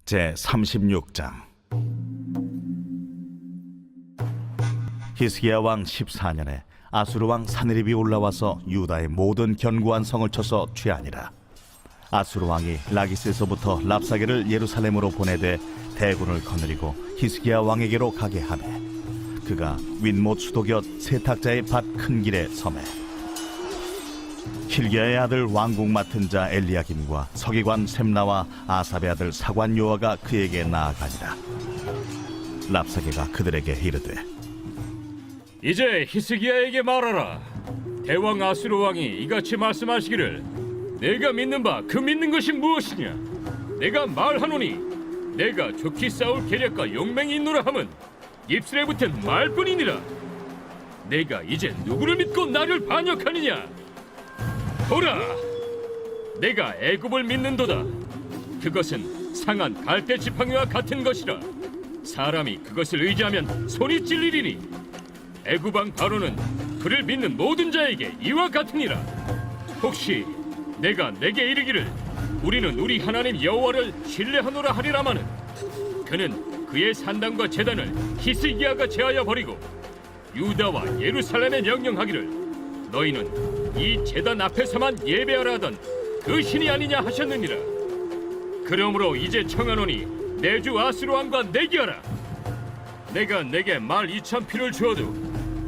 제 36장. 히스기야 왕 14년에 아수르 왕 사느립이 올라와서 유다의 모든 견고한 성을 쳐서 취하니라. 아수르 왕이 라기스에서부터 랍사게를 예루살렘으로 보내되 대군을 거느리고 히스기야 왕에게로 가게 하매 그가 윈못 수도 곁 세탁자의 밭 큰 길에 서매 힐기야의 아들 왕궁 맡은 자 엘리야김과 서기관 셈나와 아삽의 아들 사관 요아가 그에게 나아가니라. 랍사게가 그들에게 이르되 이제 히스기야에게 말하라. 대왕 아수르 왕이 이같이 말씀하시기를 내가 믿는 바 그 믿는 것이 무엇이냐. 내가 말하노니 내가 좋게 싸울 계략과 용맹이 있노라 함은 입술에 붙은 말뿐이니라. 내가 이제 누구를 믿고 나를 반역하느냐. 보라, 내가 애굽을 믿는도다. 그것은 상한 갈대 지팡이와 같은 것이라. 사람이 그것을 의지하면 손이 찔리리니 애굽 왕 바로는 그를 믿는 모든 자에게 이와 같으니라. 혹시 내가 내게 이르기를 우리는 우리 하나님 여호와를 신뢰하노라 하리라마는 그는 그의 산당과 제단을 히스기야가 제하여 버리고 유다와 예루살렘에 명령하기를 너희는 이 제단 앞에서만 예배하라 하던 그 신이 아니냐 하셨느니라. 그러므로 이제 청하노니 내 주 아수르 왕과 내기하라. 내가 내게 말 2,000피를 주어도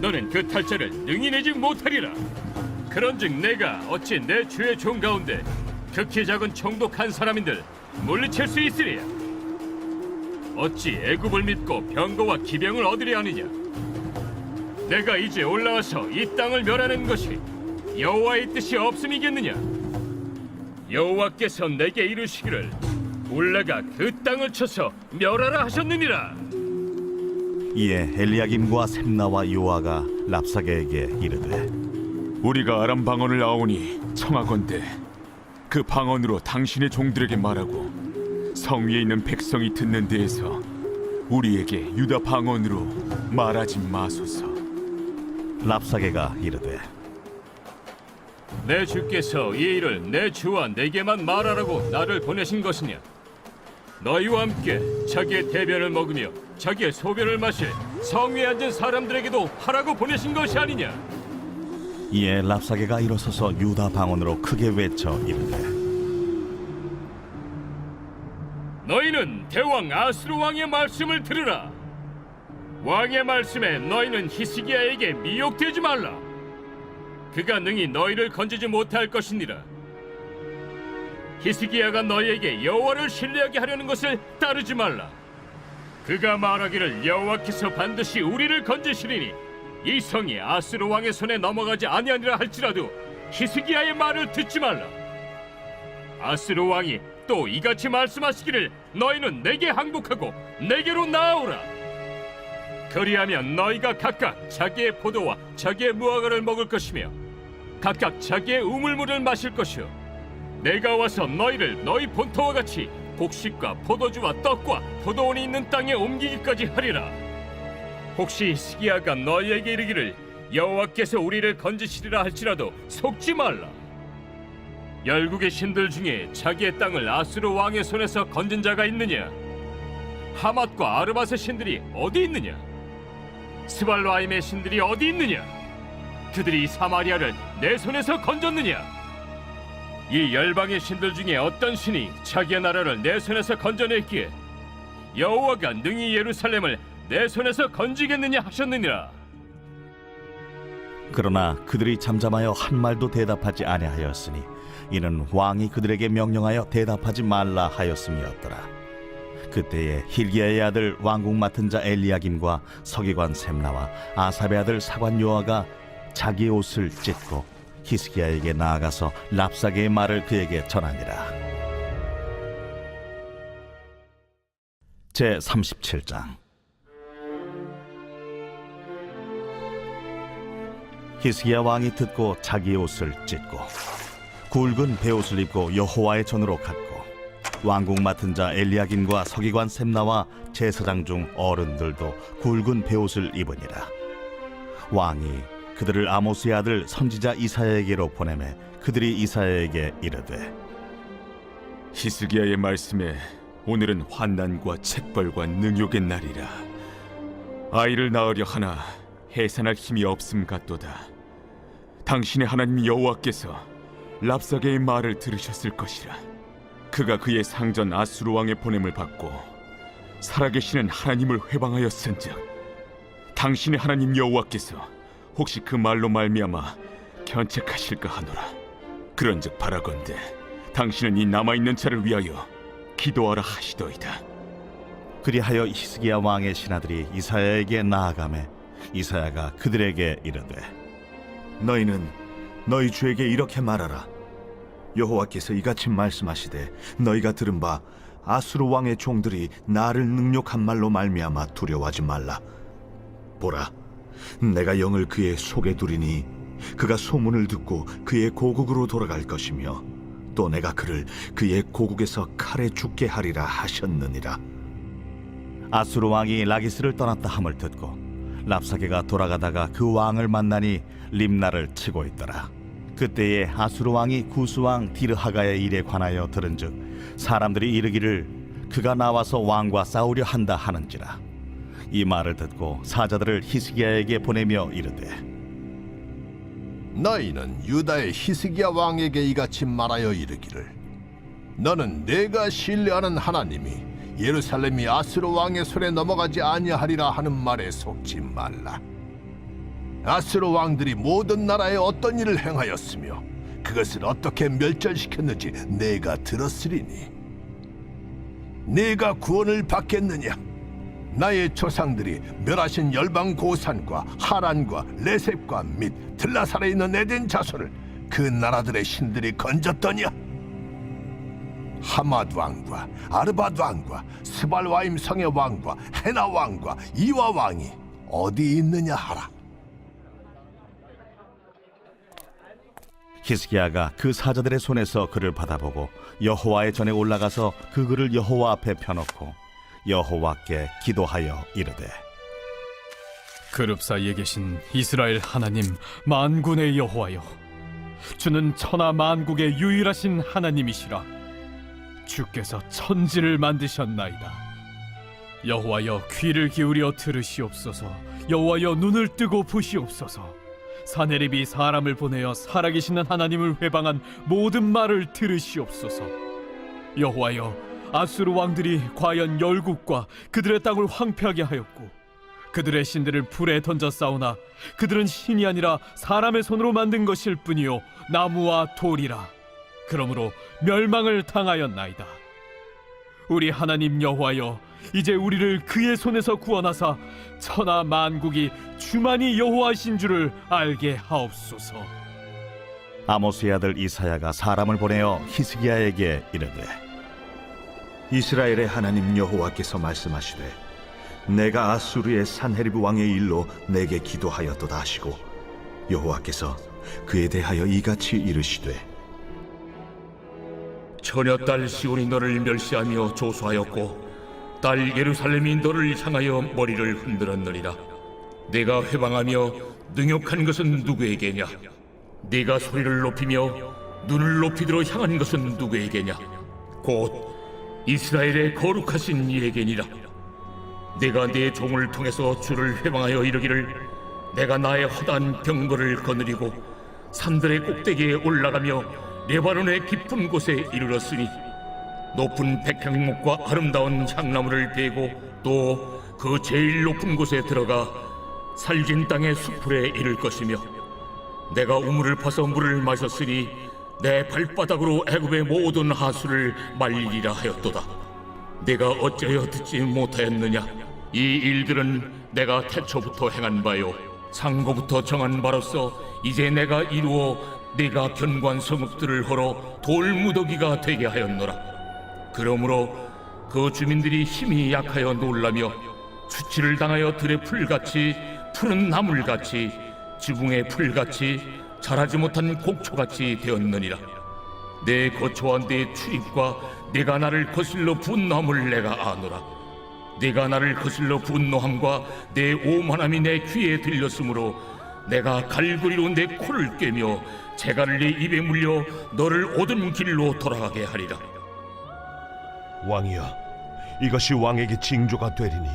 너는 그 탈자를 능히 내지 못하리라. 그런즉 내가 어찌 내 주의 종 가운데 극히 작은 총독한 사람인들 물리칠 수 있으리야. 어찌 애굽을 믿고 병거와 기병을 얻으려 하느냐. 내가 이제 올라와서 이 땅을 멸하는 것이 여호와의 뜻이 없음이겠느냐. 여호와께서 내게 이르시기를 올라가 그 땅을 쳐서 멸하라 하셨느니라. 이에 엘리야김과 셈나와 요아가 랍사게에게 이르되 우리가 아람 방언을 아오니 청하건대 그 방언으로 당신의 종들에게 말하고 성 위에 있는 백성이 듣는 데에서 우리에게 유다 방언으로 말하지 마소서. 랍사게가 이르되 내 주께서 이 일을 내 주와 내게만 말하라고 나를 보내신 것이냐. 너희와 함께 자기의 대변을 먹으며 자기의 소변을 마실 성 위에 앉은 사람들에게도 하라고 보내신 것이 아니냐. 이에 랍사게가 일어서서 유다 방언으로 크게 외쳐 이르되 너희는 대왕 아수르 왕의 말씀을 들으라. 왕의 말씀에 너희는 히스기야에게 미혹되지 말라. 그가 능히 너희를 건지지 못할 것이니라. 히스기야가 너희에게 여호와를 신뢰하게 하려는 것을 따르지 말라. 그가 말하기를 여호와께서 반드시 우리를 건지시리니 이 성이 아수르 왕의 손에 넘어가지 아니하리라 할지라도 히스기야의 말을 듣지 말라. 아수르 왕이 또 이같이 말씀하시기를 너희는 내게 항복하고 내게로 나아오라. 그리하면 너희가 각각 자기의 포도와 자기의 무화과를 먹을 것이며 각각 자기의 우물물을 마실 것이요 내가 와서 너희를 너희 본토와 같이 곡식과 포도주와 떡과 포도원이 있는 땅에 옮기기까지 하리라. 혹시 히스기야가 너희에게 이르기를 여호와께서 우리를 건지시리라 할지라도 속지 말라. 열국의 신들 중에 자기의 땅을 아수르 왕의 손에서 건진 자가 있느냐. 하맛과 아르밧의 신들이 어디 있느냐. 스발로아임의 신들이 어디 있느냐. 그들이 사마리아를 내 손에서 건졌느냐. 이 열방의 신들 중에 어떤 신이 자기의 나라를 내 손에서 건져냈기에 여호와가 능히 예루살렘을 내 손에서 건지겠느냐 하셨느니라. 그러나 그들이 잠잠하여 한 말도 대답하지 아니하였으니 이는 왕이 그들에게 명령하여 대답하지 말라 하였음이었더라. 그때에 힐기야의 아들 왕궁 맡은 자 엘리야김과 서기관 셈나와 아삽의 아들 사관 요아가 자기의 옷을 찢고 히스기야에게 나아가서 랍사게의 말을 그에게 전하니라. 제 37장. 히스기야 왕이 듣고 자기의 옷을 찢고 굵은 베옷을 입고 여호와의 전으로 갔고 왕궁 맡은 자 엘리야김과 서기관 셈나와 제사장 중 어른들도 굵은 베옷을 입으니라. 왕이 그들을 아모스의 아들 선지자 이사야에게로 보내매 그들이 이사야에게 이르되 히스기야의 말씀에 오늘은 환난과 책벌과 능욕의 날이라. 아이를 낳으려 하나 해산할 힘이 없음 같도다. 당신의 하나님 여호와께서 랍사게의 말을 들으셨을 것이라. 그가 그의 상전 아수르 왕의 보냄을 받고 살아계시는 하나님을 회방하였은즉 당신의 하나님 여호와께서 혹시 그 말로 말미암아 견책하실까 하노라. 그런즉 바라건대 당신은 이 남아있는 자를 위하여 기도하라 하시더이다. 그리하여 히스기야 왕의 신하들이 이사야에게 나아가매 이사야가 그들에게 이르되 너희는 너희 주에게 이렇게 말하라. 여호와께서 이같이 말씀하시되 너희가 들은 바 아수르 왕의 종들이 나를 능욕한 말로 말미암아 두려워하지 말라. 보라, 내가 영을 그의 속에 두리니 그가 소문을 듣고 그의 고국으로 돌아갈 것이며 또 내가 그를 그의 고국에서 칼에 죽게 하리라 하셨느니라. 아수르 왕이 라기스를 떠났다 함을 듣고 랍사게가 돌아가다가 그 왕을 만나니 림나를 치고 있더라. 그때에 아수르 왕이 구스 왕 디르하가의 일에 관하여 들은즉 사람들이 이르기를 그가 나와서 왕과 싸우려 한다 하는지라. 이 말을 듣고 사자들을 히스기야에게 보내며 이르되 너희는 유다의 히스기야 왕에게 이같이 말하여 이르기를 너는 내가 신뢰하는 하나님이 예루살렘이 아수르 왕의 손에 넘어가지 아니하리라 하는 말에 속지 말라. 아수르 왕들이 모든 나라에 어떤 일을 행하였으며 그것을 어떻게 멸절시켰는지 내가 들었으리니 네가 구원을 받겠느냐? 나의 조상들이 멸하신 열방 고산과 하란과 레셉과 및 들라살에 있는 에덴 자손을 그 나라들의 신들이 건졌더냐? 하맛 왕과 아르밧 왕과 스발와임 성의 왕과 헤나 왕과 이와 왕이 어디 있느냐 하라. 히스기야가 그 사자들의 손에서 그를 받아보고 여호와의 전에 올라가서 그 글을 여호와 앞에 펴놓고 여호와께 기도하여 이르되 그룹 사이에 계신 이스라엘 하나님 만군의 여호와여, 주는 천하 만국의 유일하신 하나님이시라. 주께서 천지를 만드셨나이다. 여호와여, 귀를 기울여 들으시옵소서. 여호와여, 눈을 뜨고 보시옵소서. 사네립이 사람을 보내어 살아계시는 하나님을 회방한 모든 말을 들으시옵소서. 여호와여, 아수르 왕들이 과연 열국과 그들의 땅을 황폐하게 하였고 그들의 신들을 불에 던져 싸우나 그들은 신이 아니라 사람의 손으로 만든 것일 뿐이요 나무와 돌이라. 그러므로 멸망을 당하였나이다. 우리 하나님 여호와여, 이제 우리를 그의 손에서 구원하사 천하 만국이 주만이 여호와신 줄을 알게 하옵소서. 아모스의 아들 이사야가 사람을 보내어 히스기야에게 이르되 이스라엘의 하나님 여호와께서 말씀하시되 내가 아수르의 산헤리브 왕의 일로 내게 기도하였도다 하시고 여호와께서 그에 대하여 이같이 이르시되 처녀딸 시온이 너를 멸시하며 조소하였고 딸 예루살렘이 너를 향하여 머리를 흔들었느니라. 내가 회방하며 능욕한 것은 누구에게냐? 네가 소리를 높이며 눈을 높이 들어 향한 것은 누구에게냐? 곧 이스라엘의 거룩하신 이에게니라. 내가 네 종을 통해서 주를 회방하여 이르기를 내가 나의 허다한 병거를 거느리고 산들의 꼭대기에 올라가며 레바논의 깊은 곳에 이르렀으니 높은 백향목과 아름다운 향나무를 베고 또 그 제일 높은 곳에 들어가 살진 땅의 수풀에 이를 것이며 내가 우물을 파서 물을 마셨으니 내 발바닥으로 애굽의 모든 하수를 말리리라 하였도다. 내가 어찌하여 듣지 못하였느냐? 이 일들은 내가 태초부터 행한 바요 상고부터 정한 바로서 이제 내가 이루어 네가 견고한 성읍들을 헐어 돌무더기가 되게 하였노라. 그러므로 그 주민들이 힘이 약하여 놀라며 수치를 당하여 들의 풀같이 푸른 나물같이 지붕의 풀같이 자라지 못한 곡초같이 되었느니라. 내 거처와 내 출입과 네가 나를 거슬러 분노함을 내가 아노라. 네가 나를 거슬러 분노함과 내 오만함이 내 귀에 들렸으므로 내가 갈고리로 내 코를 꿰며 재갈을 네 입에 물려 너를 오던 길로 돌아가게 하리라. 왕이여, 이것이 왕에게 징조가 되리니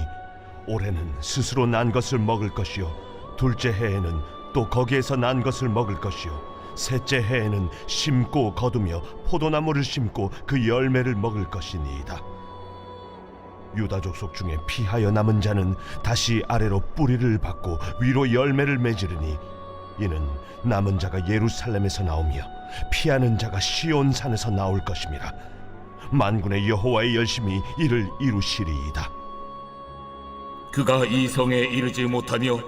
올해는 스스로 난 것을 먹을 것이요 둘째 해에는 또 거기에서 난 것을 먹을 것이요 셋째 해에는 심고 거두며 포도나무를 심고 그 열매를 먹을 것이니이다. 유다 족속 중에 피하여 남은 자는 다시 아래로 뿌리를 받고 위로 열매를 맺으리니 이는 남은 자가 예루살렘에서 나오며 피하는 자가 시온 산에서 나올 것임이라. 만군의 여호와의 열심히 이를 이루시리이다. 그가 이 성에 이르지 못하며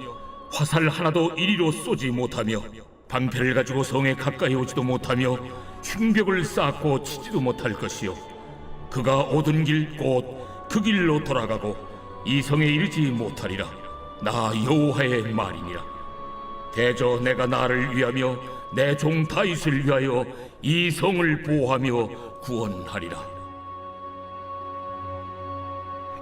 화살 하나도 이리로 쏘지 못하며 방패를 가지고 성에 가까이 오지도 못하며 흉벽을 쌓고 치지도 못할 것이요 그가 오던 길 곧 그 길로 돌아가고 이 성에 이르지 못하리라. 나 여호와의 말이니라. 대저 내가 나를 위하며 내 종 다윗을 위하여 이 성을 보호하며 구원하리라.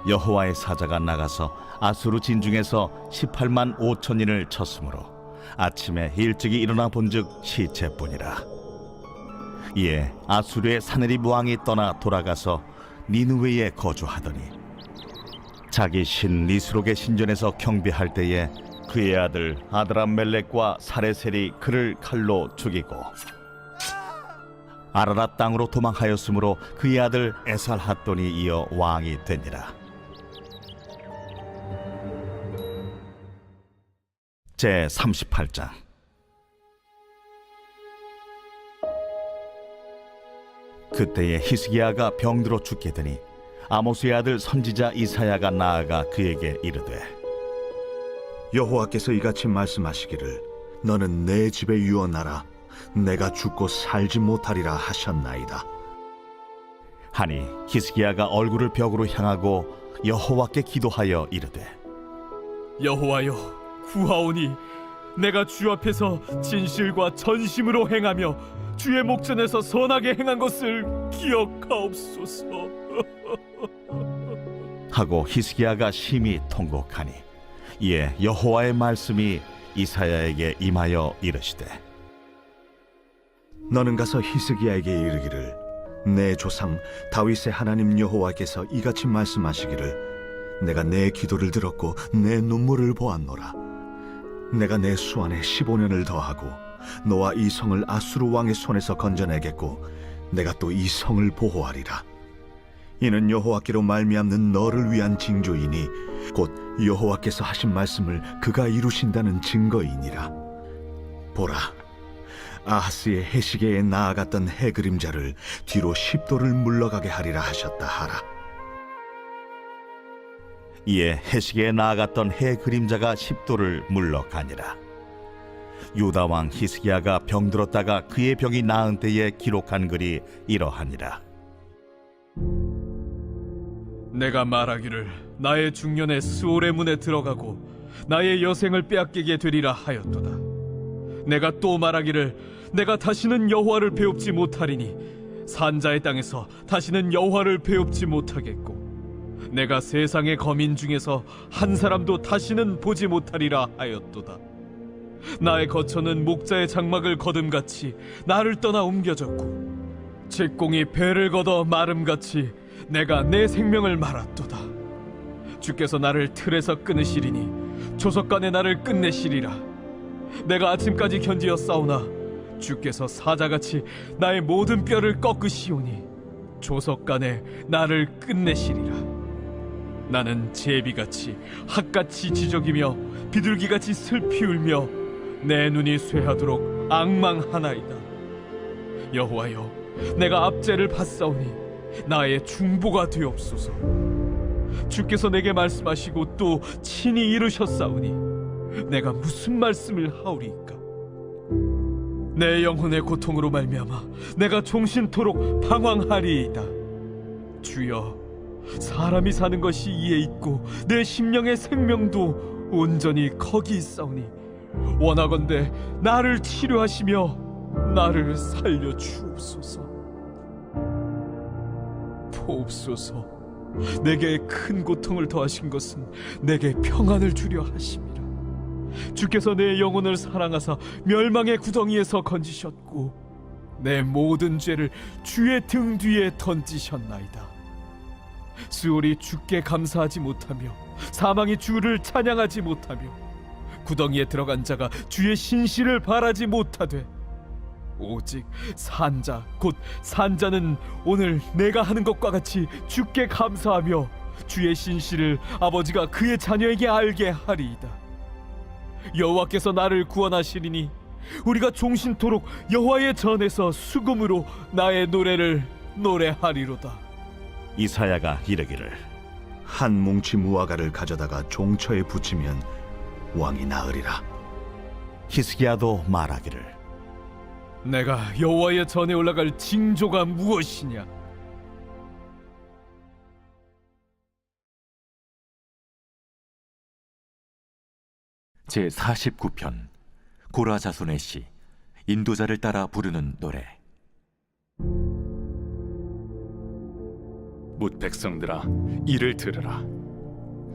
여호와의 사자가 나가서 아수르 진중에서 18만 5천인을 쳤으므로 아침에 일찍이 일어나 본즉 시체뿐이라. 이에 아수르의 사네립 왕이 떠나 돌아가서 니느웨에 거주하더니 자기 신 니스록의 신전에서 경배할 때에 그의 아들 아드람멜렉과 사레셀이 그를 칼로 죽이고 아라랏 땅으로 도망하였으므로 그의 아들 에살핫돈이 이어 왕이 되니라. 제 38장. 그때에 히스기야가 병들어 죽게 되니 아모스의 아들 선지자 이사야가 나아가 그에게 이르되 여호와께서 이같이 말씀하시기를 너는 내 집에 유언하라. 내가 죽고 살지 못하리라 하셨나이다. 하니 히스기야가 얼굴을 벽으로 향하고 여호와께 기도하여 이르되 여호와여 구하오니 내가 주 앞에서 진실과 전심으로 행하며 주의 목전에서 선하게 행한 것을 기억하옵소서. 하고 히스기야가 심히 통곡하니 이에 여호와의 말씀이 이사야에게 임하여 이르시되 너는 가서 히스기야에게 이르기를 내 조상 다윗의 하나님 여호와께서 이같이 말씀하시기를 내가 내 기도를 들었고 내 눈물을 보았노라. 내가 내 수완에 15년을 더하고 너와 이 성을 아수르 왕의 손에서 건져내겠고 내가 또 이 성을 보호하리라. 이는 여호와께로 말미암는 너를 위한 징조이니 곧 여호와께서 하신 말씀을 그가 이루신다는 증거이니라. 보라, 아하스의 해시계에 나아갔던 해 그림자를 뒤로 10도를 물러가게 하리라 하셨다 하라. 이에 해시계에 나아갔던 해 그림자가 10도를 물러가니라. 유다 왕 히스기야가 병들었다가 그의 병이 나은 때에 기록한 글이 이러하니라. 내가 말하기를 나의 중년에 스올의 문에 들어가고 나의 여생을 빼앗기게 되리라 하였도다. 내가 또 말하기를 내가 다시는 여호와를 배웁지 못하리니 산자의 땅에서 다시는 여호와를 배웁지 못하겠고 내가 세상의 거민 중에서 한 사람도 다시는 보지 못하리라 하였도다. 나의 거처는 목자의 장막을 거둠같이 나를 떠나 옮겨졌고 책공이 배를 걷어 마름같이 내가 내 생명을 말았도다. 주께서 나를 틀에서 끊으시리니 조석간에 나를 끝내시리라. 내가 아침까지 견디어 싸우나 주께서 사자같이 나의 모든 뼈를 꺾으시오니 조석간에 나를 끝내시리라. 나는 제비같이 학같이 지적이며 비둘기같이 슬피 울며 내 눈이 쇠하도록 앙망하나이다. 여호와여, 내가 압제를 받사오니 나의 중보가 되옵소서. 주께서 내게 말씀하시고 또 친히 이루셨사오니 내가 무슨 말씀을 하오리이까? 내 영혼의 고통으로 말미암아 내가 종신토록 방황하리이다. 주여, 사람이 사는 것이 이에 있고 내 심령의 생명도 온전히 거기 있사오니 원하건대 나를 치료하시며 나를 살려 주옵소서. 보옵소서, 내게 큰 고통을 더하신 것은 내게 평안을 주려 하심이라. 주께서 내 영혼을 사랑하사 멸망의 구덩이에서 건지셨고 내 모든 죄를 주의 등 뒤에 던지셨나이다. 스올이 주께 감사하지 못하며 사망이 주를 찬양하지 못하며 구덩이에 들어간 자가 주의 신실을 바라지 못하되 오직 산자 곧 산자는 오늘 내가 하는 것과 같이 주께 감사하며 주의 신실을 아버지가 그의 자녀에게 알게 하리이다. 여호와께서 나를 구원하시리니 우리가 종신토록 여호와의 전에서 수금으로 나의 노래를 노래하리로다. 이사야가 이르기를 한 뭉치 무화과를 가져다가 종처에 붙이면 왕이 나으리라. 히스기야도 말하기를 내가 여호와의 전에 올라갈 징조가 무엇이냐? 제 49편 고라 자손의 시 인도자를 따라 부르는 노래. 뭇 백성들아 이를 들으라.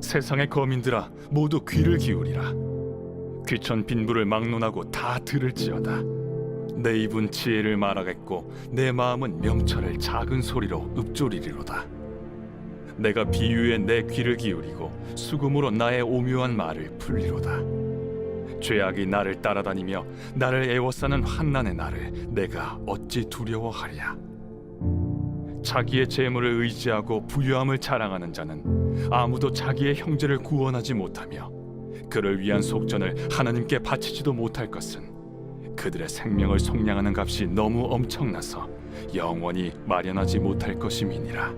세상의 거민들아 모두 귀를 기울이라. 귀천 빈부를 막론하고 다 들을지어다. 내 입은 지혜를 말하겠고 내 마음은 명철을 작은 소리로 읊조리리로다. 내가 비유에 내 귀를 기울이고 수금으로 나의 오묘한 말을 풀리로다. 죄악이 나를 따라다니며 나를 애워싸는 환난의 날을 내가 어찌 두려워하랴. 자기의 재물을 의지하고 부유함을 자랑하는 자는 아무도 자기의 형제를 구원하지 못하며 그를 위한 속전을 하나님께 바치지도 못할 것은 그들의 생명을 속량하는 값이 너무 엄청나서 영원히 마련하지 못할 것임이니라.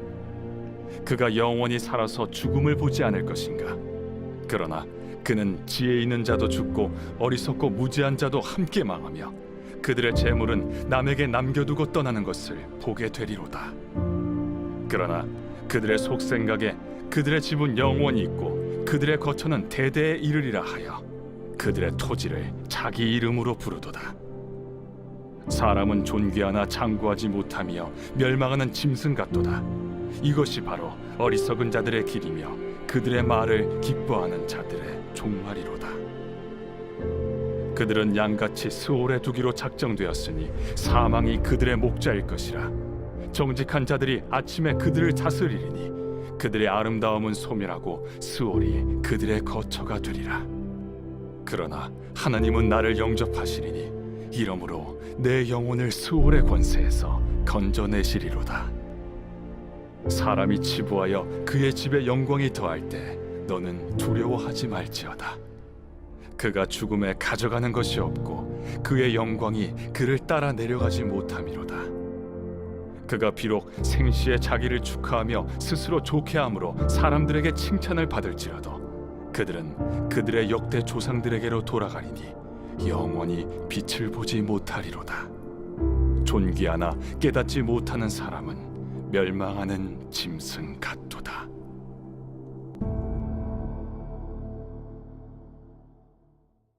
그가 영원히 살아서 죽음을 보지 않을 것인가? 그러나 그는 지혜 있는 자도 죽고 어리석고 무지한 자도 함께 망하며 그들의 재물은 남에게 남겨두고 떠나는 것을 보게 되리로다. 그러나 그들의 속생각에 그들의 집은 영원히 있고 그들의 거처는 대대에 이르리라 하여 그들의 토지를 자기 이름으로 부르도다. 사람은 존귀하나 장구하지 못하며 멸망하는 짐승 같도다. 이것이 바로 어리석은 자들의 길이며 그들의 말을 기뻐하는 자들의 종말이로다. 그들은 양같이 스올에 두기로 작정되었으니 사망이 그들의 목자일 것이라. 정직한 자들이 아침에 그들을 다스리리니 그들의 아름다움은 소멸하고 스올이 그들의 거처가 되리라. 그러나 하나님은 나를 영접하시리니 이러므로 내 영혼을 스올의 권세에서 건져내시리로다. 사람이 치부하여 그의 집에 영광이 더할 때 너는 두려워하지 말지어다. 그가 죽음에 가져가는 것이 없고 그의 영광이 그를 따라 내려가지 못함이로다. 그가 비록 생시에 자기를 축하하며 스스로 좋게함으로 사람들에게 칭찬을 받을지라도 그들은 그들의 역대 조상들에게로 돌아가리니 영원히 빛을 보지 못하리로다. 존귀하나 깨닫지 못하는 사람은 멸망하는 짐승 같도다.